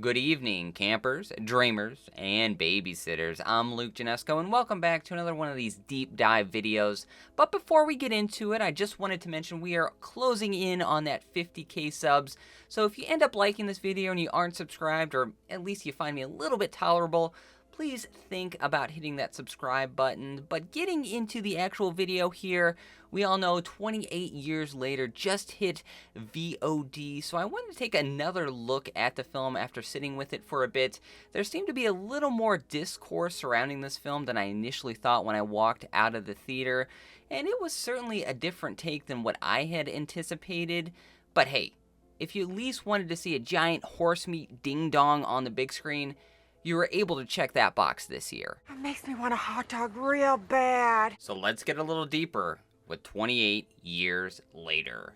Good evening, campers, dreamers, and babysitters. I'm Luke Janesco, and welcome back to another one of these deep dive videos. But before we get into it, I just wanted to mention we are closing in on that 50k subs. So if you end up liking this video and you aren't subscribed, or at least you find me a little bit tolerable, please think about hitting that subscribe button. But getting into the actual video here, we all know 28 years later just hit VOD, so I wanted to take another look at the film after sitting with it for a bit. There seemed to be a little more discourse surrounding this film than I initially thought when I walked out of the theater, and it was certainly a different take than what I had anticipated. But hey, if you at least wanted to see a giant horse meat ding-dong on the big screen, you were able to check that box this year. It makes me want a hot dog real bad. So let's get a little deeper with 28 years later.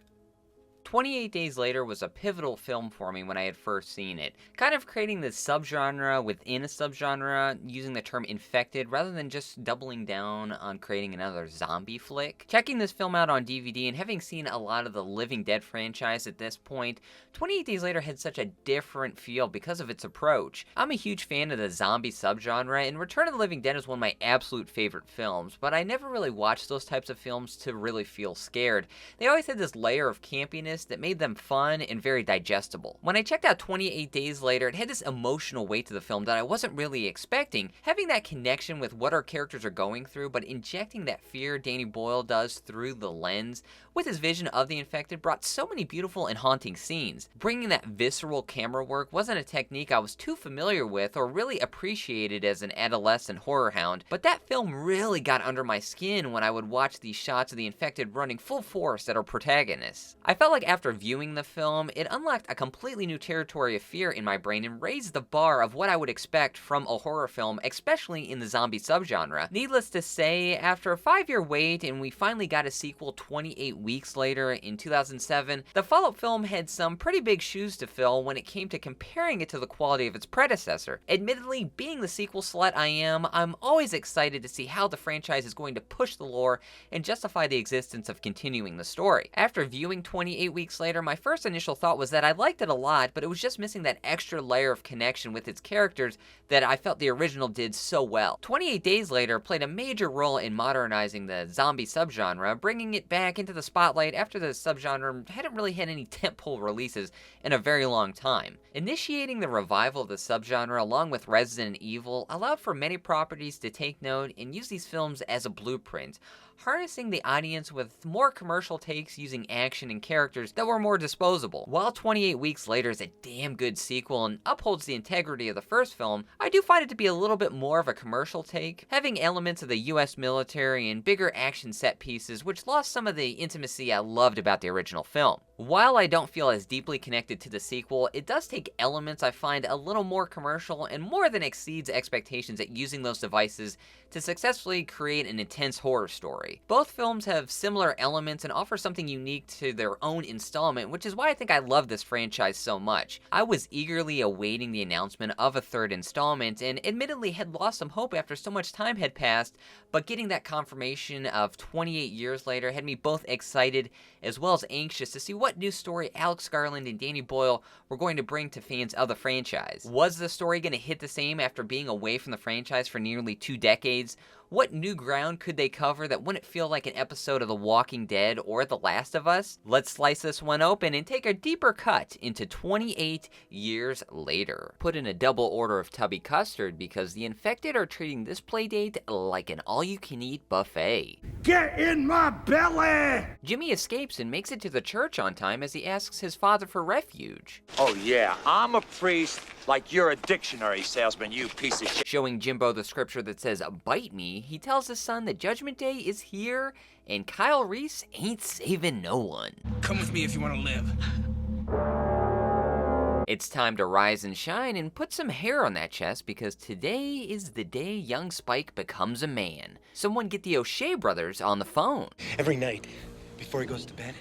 28 Days Later was a pivotal film for me when I had first seen it, kind of creating this subgenre within a subgenre, using the term infected rather than just doubling down on creating another zombie flick. Checking this film out on DVD and having seen a lot of the Living Dead franchise at this point, 28 Days Later had such a different feel because of its approach. I'm a huge fan of the zombie subgenre, and Return of the Living Dead is one of my absolute favorite films, but I never really watched those types of films to really feel scared. They always had this layer of campiness that made them fun and very digestible. When I checked out 28 Days Later, it had this emotional weight to the film that I wasn't really expecting, having that connection with what our characters are going through, but injecting that fear Danny Boyle does through the lens with his vision of the infected brought so many beautiful and haunting scenes. Bringing that visceral camera work wasn't a technique I was too familiar with or really appreciated as an adolescent horror hound, but that film really got under my skin when I would watch these shots of the infected running full force at our protagonists. I felt like after viewing the film, it unlocked a completely new territory of fear in my brain and raised the bar of what I would expect from a horror film, especially in the zombie subgenre. Needless to say, after a 5-year wait and we finally got a sequel 28 weeks later in 2007, the follow-up film had some pretty big shoes to fill when it came to comparing it to the quality of its predecessor. Admittedly, being the sequel slut I am, I'm always excited to see how the franchise is going to push the lore and justify the existence of continuing the story. After viewing 28 weeks later, my first initial thought was that I liked it a lot, but it was just missing that extra layer of connection with its characters that I felt the original did so well. 28 Days Later played a major role in modernizing the zombie subgenre, bringing it back into the spotlight after the subgenre hadn't really had any tentpole releases in a very long time. Initiating the revival of the subgenre along with Resident Evil allowed for many properties to take note and use these films as a blueprint, harnessing the audience with more commercial takes using action and characters that were more disposable. While 28 Weeks Later is a damn good sequel and upholds the integrity of the first film, I do find it to be a little bit more of a commercial take, having elements of the US military and bigger action set pieces which lost some of the intimacy I loved about the original film. While I don't feel as deeply connected to the sequel, it does take elements I find a little more commercial and more than exceeds expectations at using those devices to successfully create an intense horror story. Both films have similar elements and offer something unique to their own installment, which is why I think I love this franchise so much. I was eagerly awaiting the announcement of a third installment and admittedly had lost some hope after so much time had passed, but getting that confirmation of 28 years later had me both excited as well as anxious to see what new story Alex Garland and Danny Boyle were going to bring to fans of the franchise. Was the story going to hit the same after being away from the franchise for nearly 2 decades? What new ground could they cover that wouldn't feel like an episode of The Walking Dead or The Last of Us? Let's slice this one open and take a deeper cut into 28 years later. Put in a double order of tubby custard because the infected are treating this playdate like an all-you-can-eat buffet. Get in my belly! Jimmy escapes and makes it to the church on time as he asks his father for refuge. Oh yeah, I'm a priest like you're a dictionary salesman, you piece of shit. Showing Jimbo the scripture that says, "Bite me," he tells his son that Judgment Day is here and Kyle Reese ain't saving no one. Come with me if you want to live. It's time to rise and shine and put some hair on that chest because today is the day young Spike becomes a man. Someone get the O'Shea brothers on the phone. Every night, before he goes to bed,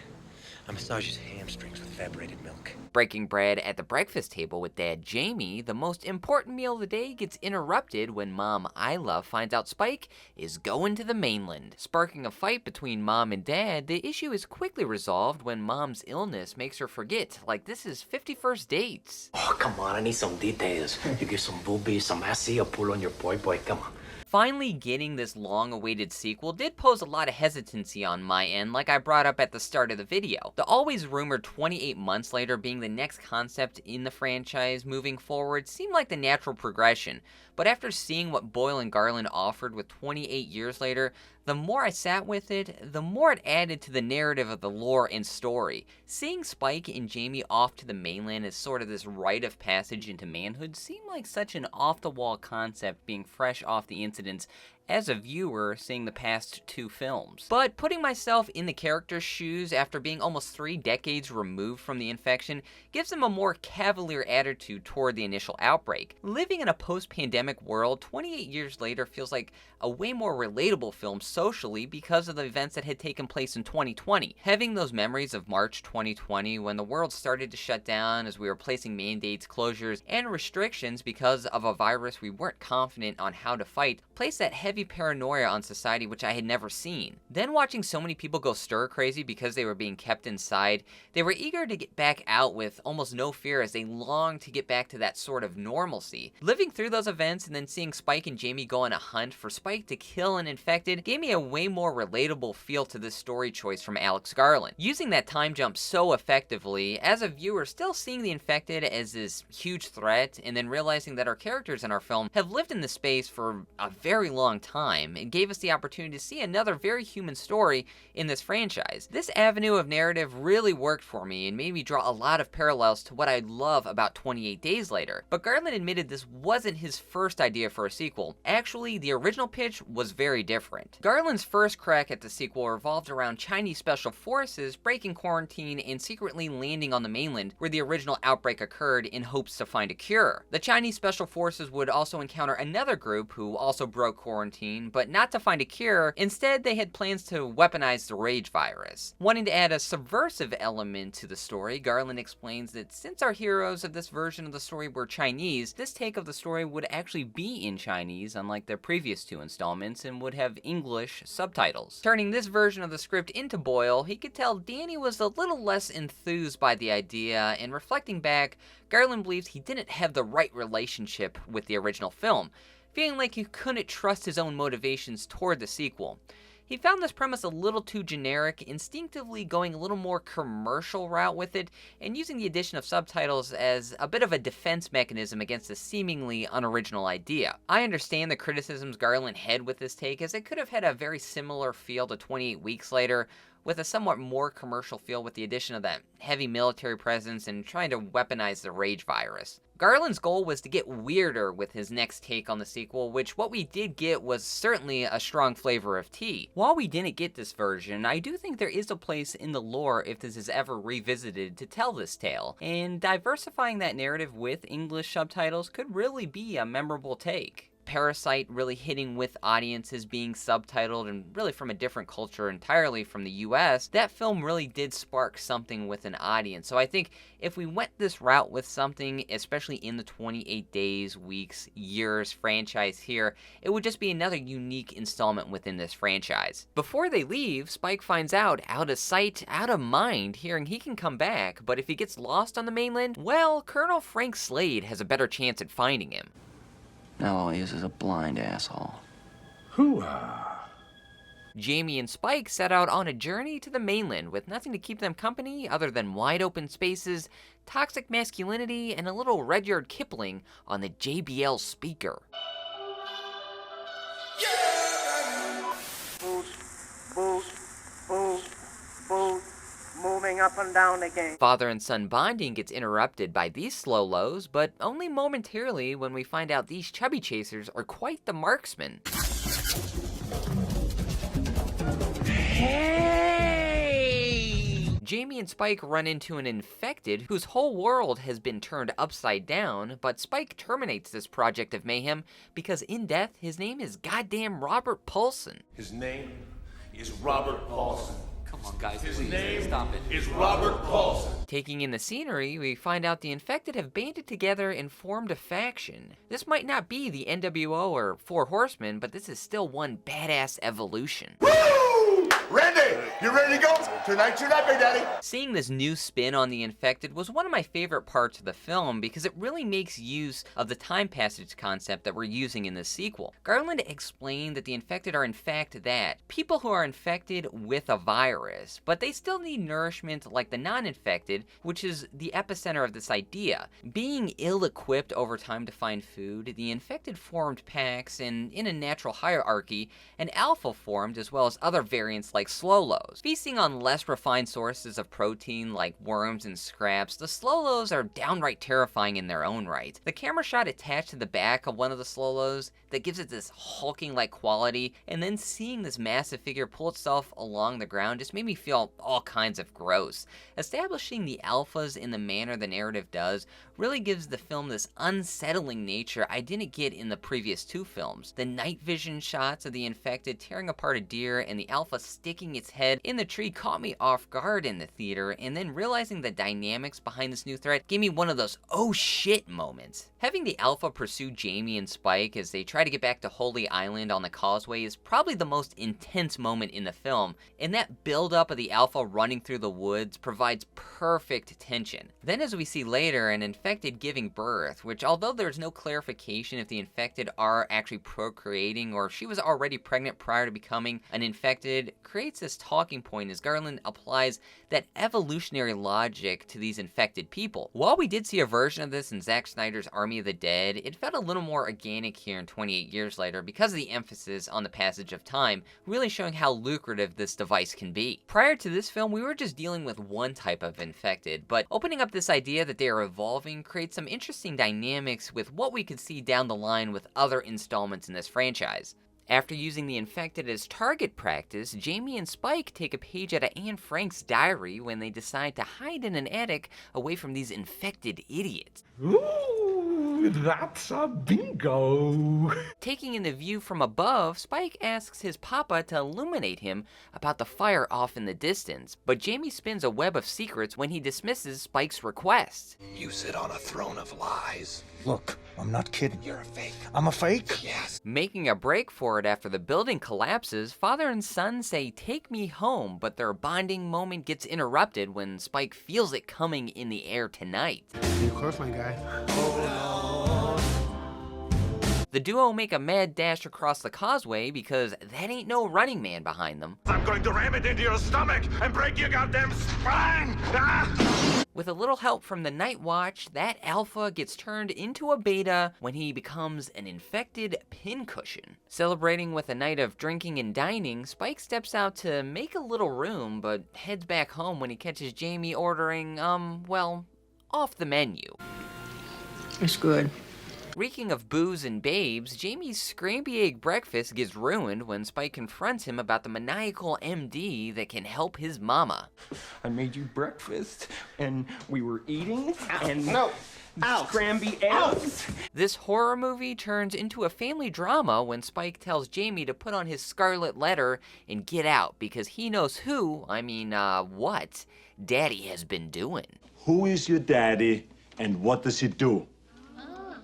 I massage his hamstrings with evaporated milk. Breaking bread at the breakfast table with Dad Jamie, the most important meal of the day gets interrupted when Mom Isla finds out Spike is going to the mainland. Sparking a fight between Mom and Dad, the issue is quickly resolved when Mom's illness makes her forget, like this is 51st dates. Oh, come on, I need some details. You get some boobies, some assy, a pull on your boy, come on. Finally getting this long-awaited sequel did pose a lot of hesitancy on my end, like I brought up at the start of the video. The always rumored 28 months later being the next concept in the franchise moving forward seemed like the natural progression, but after seeing what Boyle and Garland offered with 28 years later, the more I sat with it, the more it added to the narrative of the lore and story. Seeing Spike and Jamie off to the mainland as sort of this rite of passage into manhood seemed like such an off-the-wall concept being fresh off the incidents as a viewer seeing the past two films. But putting myself in the character's shoes after being almost 3 decades removed from the infection gives them a more cavalier attitude toward the initial outbreak. Living in a post-pandemic world, 28 years later feels like a way more relatable film socially because of the events that had taken place in 2020. Having those memories of March 2020 when the world started to shut down as we were placing mandates, closures, and restrictions because of a virus we weren't confident on how to fight placed that heavy paranoia on society which I had never seen. Then watching so many people go stir crazy because they were being kept inside, they were eager to get back out with almost no fear as they longed to get back to that sort of normalcy. Living through those events and then seeing Spike and Jamie go on a hunt for Spike to kill an infected gave me a way more relatable feel to this story choice from Alex Garland. Using that time jump so effectively, as a viewer still seeing the infected as this huge threat and then realizing that our characters in our film have lived in this space for a very long time, it gave us the opportunity to see another very human story in this franchise. This avenue of narrative really worked for me and made me draw a lot of parallels to what I love about 28 Days Later. But Garland admitted this wasn't his first idea for a sequel. Actually, the original pitch was very different. Garland's first crack at the sequel revolved around Chinese special forces breaking quarantine and secretly landing on the mainland where the original outbreak occurred in hopes to find a cure. The Chinese special forces would also encounter another group who also broke quarantine, but not to find a cure. Instead, they had plans to weaponize the rage virus. Wanting to add a subversive element to the story, Garland explains that since our heroes of this version of the story were Chinese, this take of the story would actually be in Chinese, unlike their previous 2 installments, and would have English subtitles. Turning this version of the script into Boyle, he could tell Danny was a little less enthused by the idea, and reflecting back, Garland believes he didn't have the right relationship with the original film, feeling like he couldn't trust his own motivations toward the sequel. He found this premise a little too generic, instinctively going a little more commercial route with it, and using the addition of subtitles as a bit of a defense mechanism against a seemingly unoriginal idea. I understand the criticisms Garland had with this take, as it could have had a very similar feel to 28 Weeks Later, with a somewhat more commercial feel with the addition of that heavy military presence and trying to weaponize the rage virus. Garland's goal was to get weirder with his next take on the sequel, which what we did get was certainly a strong flavor of tea. While we didn't get this version, I do think there is a place in the lore if this is ever revisited to tell this tale, and diversifying that narrative with English subtitles could really be a memorable take. Parasite really hitting with audiences being subtitled and really from a different culture entirely from the US, that film really did spark something with an audience. So I think if we went this route with something, especially in the 28 days, weeks, years franchise here, it would just be another unique installment within this franchise. Before they leave, Spike finds out of sight, out of mind, hearing he can come back, but if he gets lost on the mainland, well, Colonel Frank Slade has a better chance at finding him. Now all he is a blind asshole. Hoo-ah. Jamie and Spike set out on a journey to the mainland with nothing to keep them company other than wide open spaces, toxic masculinity, and a little Rudyard Kipling on the JBL speaker. Moving up and down again. Father and son bonding gets interrupted by these slow lows, but only momentarily when we find out these chubby chasers are quite the marksmen. Hey! Jamie and Spike run into an infected whose whole world has been turned upside down, but Spike terminates this project of mayhem because in death his name is goddamn Robert Paulson. His name is Robert Paulson. Come on, Guys, please, stop it. Is Robert Paulson. Taking in the scenery, we find out the infected have banded together and formed a faction. This might not be the NWO or Four Horsemen, but this is still one badass evolution. Woo! Randy, you ready to go? Tonight's your night, Big Daddy. Seeing this new spin on the infected was one of my favorite parts of the film because it really makes use of the time passage concept that we're using in the sequel. Garland explained that the infected are in fact that, people who are infected with a virus, but they still need nourishment like the non-infected, which is the epicenter of this idea. Being ill-equipped over time to find food, the infected formed packs, and in a natural hierarchy, an alpha formed as well as other variants like Slow-Lows. Feasting on less refined sources of protein like worms and scraps, the Slow-Lows are downright terrifying in their own right. The camera shot attached to the back of one of the Slow-Lows that gives it this hulking-like quality, and then seeing this massive figure pull itself along the ground just made me feel all kinds of gross. Establishing the alphas in the manner the narrative does really gives the film this unsettling nature I didn't get in the previous two films. The night vision shots of the infected tearing apart a deer and the alpha sticking its head in the tree caught me off guard in the theater, and then realizing the dynamics behind this new threat gave me one of those oh shit moments. Having the alpha pursue Jamie and Spike as they try to get back to Holy Island on the causeway is probably the most intense moment in the film, and that build-up of the alpha running through the woods provides perfect tension. Then as we see later, an infected giving birth, which although there's no clarification if the infected are actually procreating or she was already pregnant prior to becoming an infected, creates this talking point as Garland applies that evolutionary logic to these infected people. While we did see a version of this in Zack Snyder's Army of the Dead, it felt a little more organic here in 28 years later because of the emphasis on the passage of time, really showing how lucrative this device can be. Prior to this film, we were just dealing with one type of infected, but opening up this idea that they are evolving creates some interesting dynamics with what we could see down the line with other installments in this franchise. After using the infected as target practice, Jamie and Spike take a page out of Anne Frank's diary when they decide to hide in an attic away from these infected idiots. Ooh, that's a bingo. Taking in the view from above, Spike asks his papa to illuminate him about the fire off in the distance, but Jamie spins a web of secrets when he dismisses Spike's request. You sit on a throne of lies. Look, I'm not kidding. You're a fake. I'm a fake? Yes. Making a break for it after the building collapses, father and son say take me home, but their bonding moment gets interrupted when Spike feels it coming in the air tonight. You're close, my guy. The duo make a mad dash across the causeway because that ain't no Running Man behind them. I'm going to ram it into your stomach and break your goddamn spine. Ah! With a little help from the Night Watch, that alpha gets turned into a beta when he becomes an infected pincushion. Celebrating with a night of drinking and dining, Spike steps out to make a little room, but heads back home when he catches Jamie ordering, well, off the menu. It's good. Reeking of booze and babes, Jamie's scramby egg breakfast gets ruined when Spike confronts him about the maniacal MD that can help his mama. I made you breakfast, and we were eating, and No. Ow. scramby eggs. This horror movie turns into a family drama when Spike tells Jamie to put on his scarlet letter and get out because he knows what Daddy has been doing. Who is your daddy, and what does he do?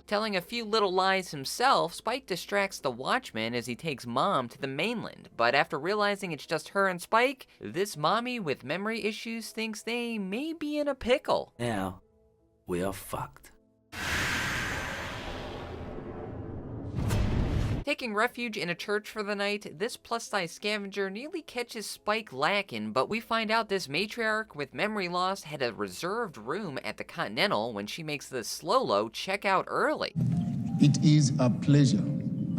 Telling a few little lies himself, Spike distracts the Watchman as he takes Mom to the mainland. But after realizing it's just her and Spike, this mommy with memory issues thinks they may be in a pickle. Now, we are fucked. Taking refuge in a church for the night, this plus-size scavenger nearly catches Spike lacking, but we find out this matriarch with memory loss had a reserved room at the Continental when she makes the Slow-Lo check out early. It is a pleasure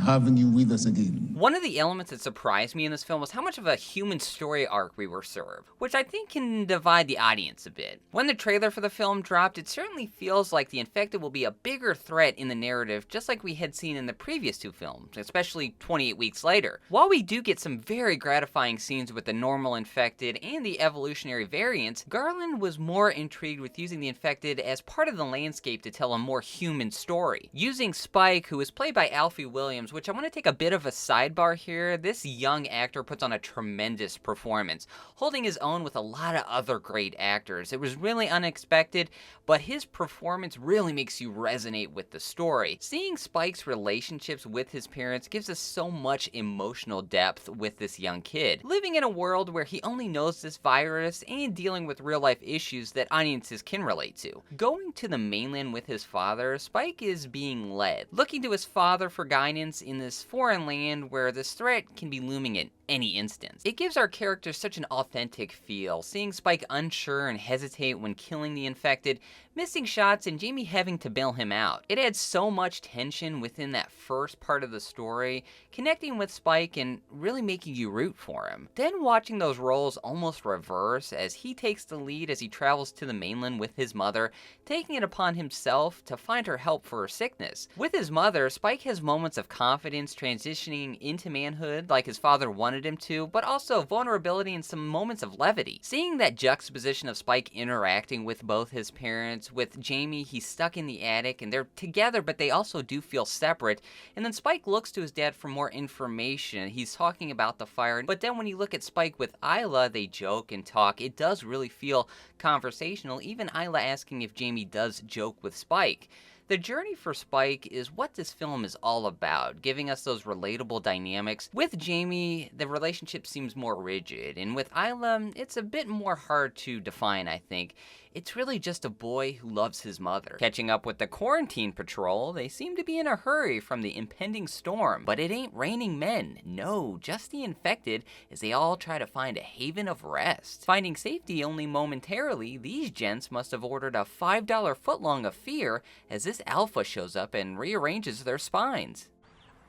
having you with us again. One of the elements that surprised me in this film was how much of a human story arc we were served, which I think can divide the audience a bit. When the trailer for the film dropped, it certainly feels like the infected will be a bigger threat in the narrative, just like we had seen in the previous two films, especially 28 weeks later. While we do get some very gratifying scenes with the normal infected and the evolutionary variants, Garland was more intrigued with using the infected as part of the landscape to tell a more human story. Using Spike, who is played by Alfie Williams, which I want to take a bit of a side sidebar here, this young actor puts on a tremendous performance, holding his own with a lot of other great actors. It was really unexpected, but his performance really makes you resonate with the story. Seeing Spike's relationships with his parents gives us so much emotional depth with this young kid, living in a world where he only knows this virus and dealing with real-life issues that audiences can relate to. Going to the mainland with his father, Spike is being led, looking to his father for guidance in this foreign land where this threat can be looming at any instance. It gives our characters such an authentic feel, seeing Spike unsure and hesitate when killing the infected, missing shots, and Jamie having to bail him out. It adds so much tension within that first part of the story, connecting with Spike and really making you root for him. Then watching those roles almost reverse as he takes the lead as he travels to the mainland with his mother, taking it upon himself to find her help for her sickness. With his mother, Spike has moments of confidence transitioning into manhood like his father wanted him to, but also vulnerability and some moments of levity. Seeing that juxtaposition of Spike interacting with both his parents, with Jamie, he's stuck in the attic and they're together, but they also do feel separate. And then Spike looks to his dad for more information. He's talking about the fire, but then when you look at Spike with Isla, they joke and talk. It does really feel conversational, even Isla asking if Jamie does joke with Spike. The journey for Spike is what this film is all about, giving us those relatable dynamics. With Jamie, the relationship seems more rigid, and with Isla, it's a bit more hard to define, I think. It's really just a boy who loves his mother. Catching up with the quarantine patrol, they seem to be in a hurry from the impending storm, but it ain't raining men. No, just the infected as they all try to find a haven of rest. Finding safety only momentarily, these gents must have ordered a $5 footlong of fear as this alpha shows up and rearranges their spines.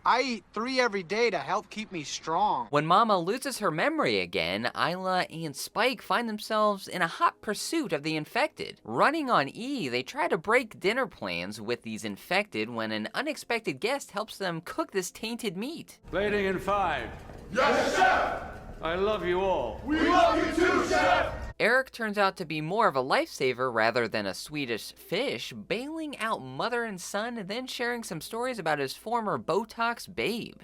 I eat 3 every day to help keep me strong. When Mama loses her memory again, Isla and Spike find themselves in a hot pursuit of the infected. Running on E, they try to break dinner plans with these infected when an unexpected guest helps them cook this tainted meat. Plating in 5. Yes, Chef! I love you all. We love you too, Chef! Eric turns out to be more of a lifesaver rather than a Swedish fish, bailing out mother and son and then sharing some stories about his former Botox babe.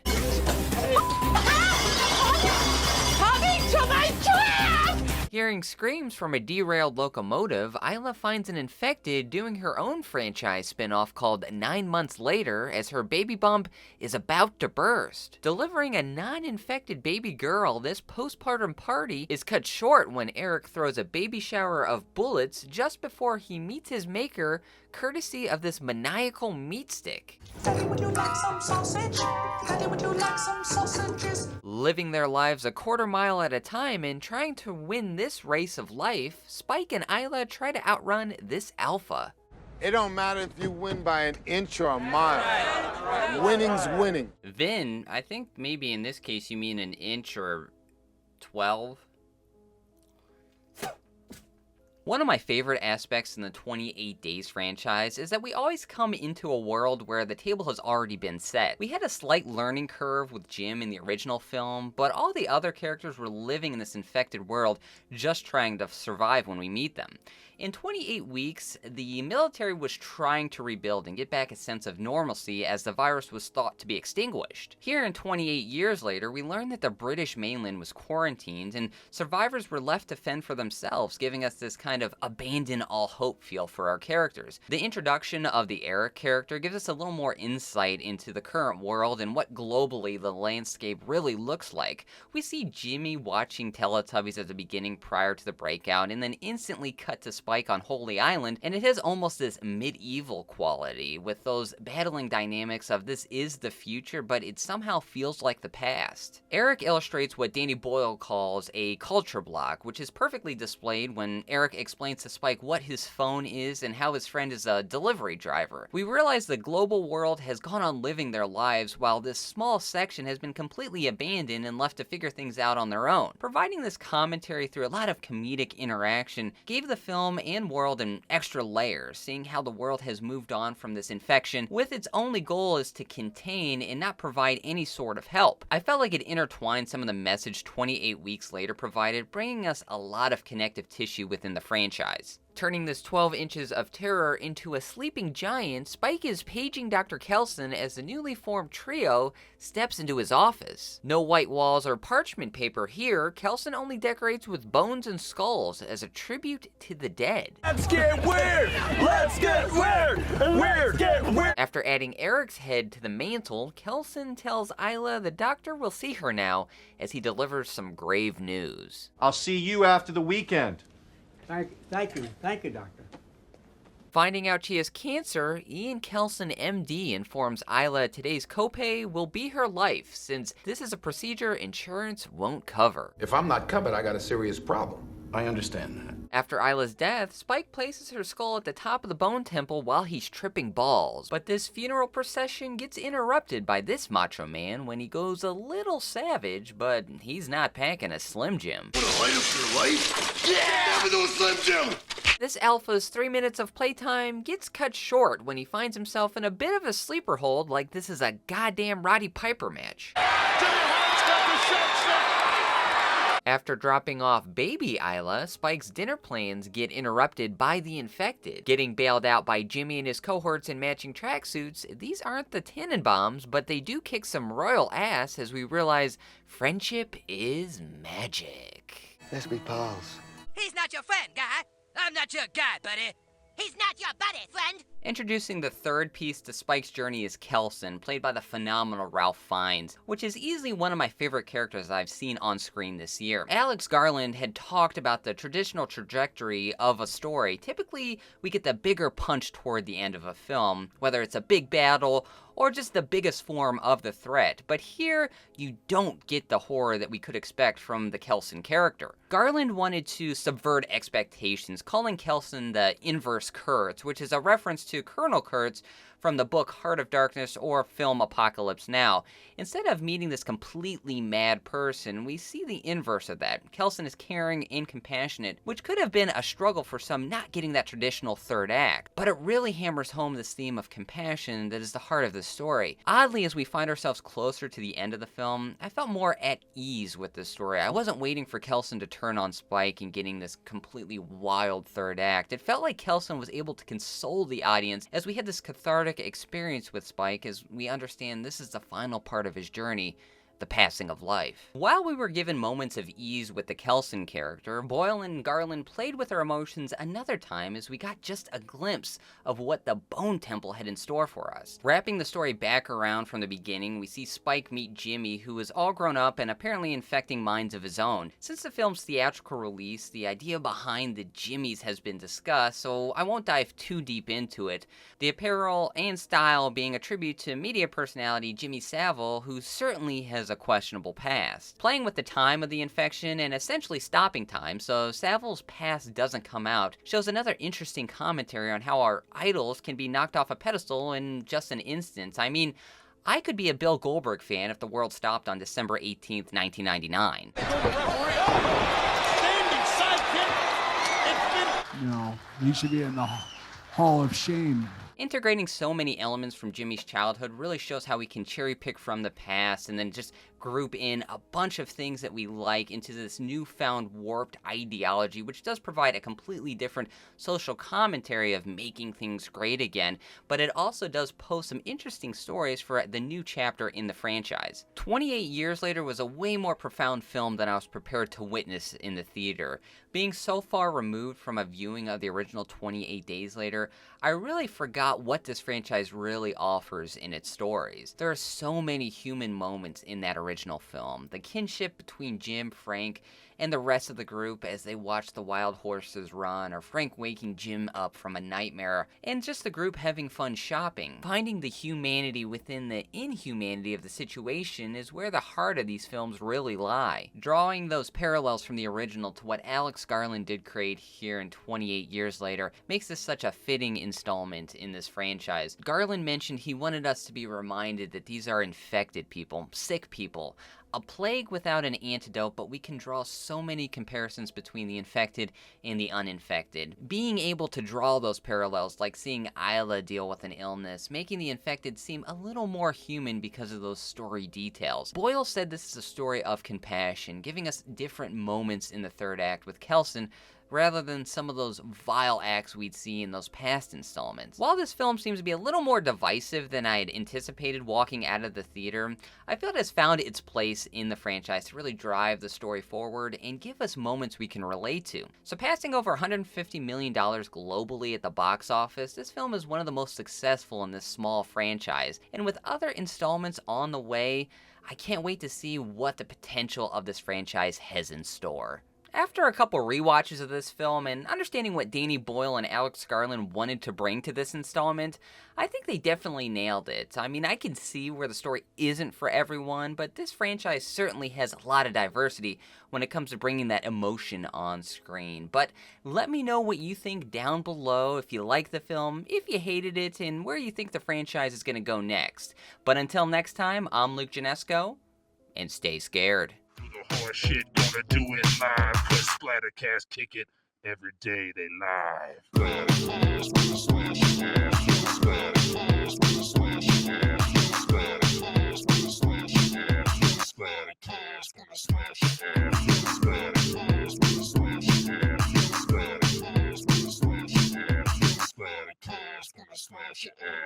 Coming to my trap! Hearing screams from a derailed locomotive, Isla finds an infected doing her own franchise spin-off called 9 Months Later as her baby bump is about to burst. Delivering a non-infected baby girl, this postpartum party is cut short when Eric throws a baby shower of bullets just before he meets his maker, courtesy of this maniacal meat stick. Daddy, would you like some sausage? Daddy, would you like some sausages? Living their lives a quarter mile at a time and trying to win this race of life, Spike and Isla try to outrun this alpha. It don't matter if you win by an inch or a mile. Winning's winning. Vin, I think maybe in this case you mean an inch or 12. One of my favorite aspects in the 28 Days franchise is that we always come into a world where the table has already been set. We had a slight learning curve with Jim in the original film, but all the other characters were living in this infected world, just trying to survive when we meet them. In 28 weeks, the military was trying to rebuild and get back a sense of normalcy as the virus was thought to be extinguished. Here in 28 years later, we learned that the British mainland was quarantined and survivors were left to fend for themselves, giving us this kind of abandon all hope feel for our characters. The introduction of the Eric character gives us a little more insight into the current world and what globally the landscape really looks like. We see Jimmy watching Teletubbies at the beginning prior to the breakout and then instantly cut to Spike on Holy Island, and it has almost this medieval quality with those battling dynamics of this is the future, but it somehow feels like the past. Eric illustrates what Danny Boyle calls a culture block, which is perfectly displayed when Eric explains to Spike what his phone is and how his friend is a delivery driver. We realize the global world has gone on living their lives while this small section has been completely abandoned and left to figure things out on their own. Providing this commentary through a lot of comedic interaction gave the film and world an extra layer, seeing how the world has moved on from this infection with its only goal is to contain and not provide any sort of help. I felt like it intertwined some of the message 28 weeks later provided, bringing us a lot of connective tissue within the franchise. franchise. Turning this 12 inches of terror into a sleeping giant, Spike is paging Dr. Kelson as the newly formed trio steps into his office. No white walls or parchment paper here, Kelson only decorates with bones and skulls as a tribute to the dead. Let's get weird! Let's get weird! Weird! Get weird! After adding Eric's head to the mantle, Kelson tells Isla the doctor will see her now as he delivers some grave news. I'll see you after the weekend. Thank you, doctor. Finding out she has cancer, Ian Kelson, MD, informs Isla today's copay will be her life, since this is a procedure insurance won't cover. If I'm not covered, I got a serious problem. I understand that. After Isla's death, Spike places her skull at the top of the bone temple while he's tripping balls. But this funeral procession gets interrupted by this macho man when he goes a little savage, but he's not packing a Slim Jim. Wanna light up your life? Yeah! Never do a Slim Jim! This alpha's 3 minutes of playtime gets cut short when he finds himself in a bit of a sleeper hold like this is a goddamn Roddy Piper match. After dropping off baby Isla, Spike's dinner plans get interrupted by the infected. Getting bailed out by Jimmy and his cohorts in matching tracksuits, these aren't the Tannenbaums, but they do kick some royal ass as we realize friendship is magic. Let's be pals. He's not your friend, guy. I'm not your guy, buddy. He's not your buddy, friend. Introducing the third piece to Spike's journey is Kelson, played by the phenomenal Ralph Fiennes, which is easily one of my favorite characters I've seen on screen this year. Alex Garland had talked about the traditional trajectory of a story. Typically, we get the bigger punch toward the end of a film, whether it's a big battle or just the biggest form of the threat. But here, you don't get the horror that we could expect from the Kelson character. Garland wanted to subvert expectations, calling Kelson the inverse KURTZ, which is a reference to Colonel Kurtz from the book Heart of Darkness or film Apocalypse Now. Instead of meeting this completely mad person, we see the inverse of that. Kelson is caring and compassionate, which could have been a struggle for some not getting that traditional third act, but it really hammers home this theme of compassion that is the heart of the story. Oddly, as we find ourselves closer to the end of the film, I felt more at ease with this story. I wasn't waiting for Kelson to turn on Spike and getting this completely wild third act. It felt like Kelson was able to console the audience as we had this cathartic experience with Spike as we understand this is the final part of his journey, the passing of life. While we were given moments of ease with the Kelson character, Boyle and Garland played with our emotions another time as we got just a glimpse of what the Bone Temple had in store for us. Wrapping the story back around from the beginning, we see Spike meet Jimmy, who is all grown up and apparently infecting minds of his own. Since the film's theatrical release, the idea behind the Jimmys has been discussed, so I won't dive too deep into it. The apparel and style being a tribute to media personality Jimmy Savile, who certainly has a questionable past. Playing with the time of the infection and essentially stopping time so Savile's past doesn't come out shows another interesting commentary on how our idols can be knocked off a pedestal in just an instant. I mean, I could be a Bill Goldberg fan if the world stopped on December 18th, 1999. No, he should be in the Hall of Shame. Integrating so many elements from Jimmy's childhood really shows how we can cherry pick from the past and then just group in a bunch of things that we like into this newfound warped ideology, which does provide a completely different social commentary of making things great again, but it also does pose some interesting stories for the new chapter in the franchise. 28 Years Later was a way more profound film than I was prepared to witness in the theater. Being so far removed from a viewing of the original 28 Days Later, I really forgot what this franchise really offers in its stories. There are so many human moments in that original film. The kinship between Jim, Frank, and the rest of the group as they watch the wild horses run, or Frank waking Jim up from a nightmare, and just the group having fun shopping. Finding the humanity within the inhumanity of the situation is where the heart of these films really lie. Drawing those parallels from the original to what Alex Garland did create here in 28 Years Later makes this such a fitting installment in this franchise. Garland mentioned he wanted us to be reminded that these are infected people, sick people, a plague without an antidote, but we can draw so many comparisons between the infected and the uninfected. Being able to draw those parallels, like seeing Isla deal with an illness, making the infected seem a little more human because of those story details. Boyle said this is a story of compassion, giving us different moments in the third act, with Kelson rather than some of those vile acts we'd see in those past installments. While this film seems to be a little more divisive than I had anticipated walking out of the theater, I feel it has found its place in the franchise to really drive the story forward and give us moments we can relate to. Surpassing over $150 million globally at the box office, this film is one of the most successful in this small franchise, and with other installments on the way, I can't wait to see what the potential of this franchise has in store. After a couple rewatches of this film and understanding what Danny Boyle and Alex Garland wanted to bring to this installment, I think they definitely nailed it. I mean, I can see where the story isn't for everyone, but this franchise certainly has a lot of diversity when it comes to bringing that emotion on screen. But let me know what you think down below, if you like the film, if you hated it, and where you think the franchise is going to go next. But until next time, I'm Luke Janesco, and stay scared. Horse shit, gonna do it live, cause Splattercast kick it every day they live. Splattercast, gonna smash your ass. Splattercast, gonna smash your ass. Splattercast, gonna smash your ass. Splattercast, gonna smash your ass. Splattercast, gonna smash your ass. Splattercast, gonna smash your ass. Splattercast, gonna smash your ass.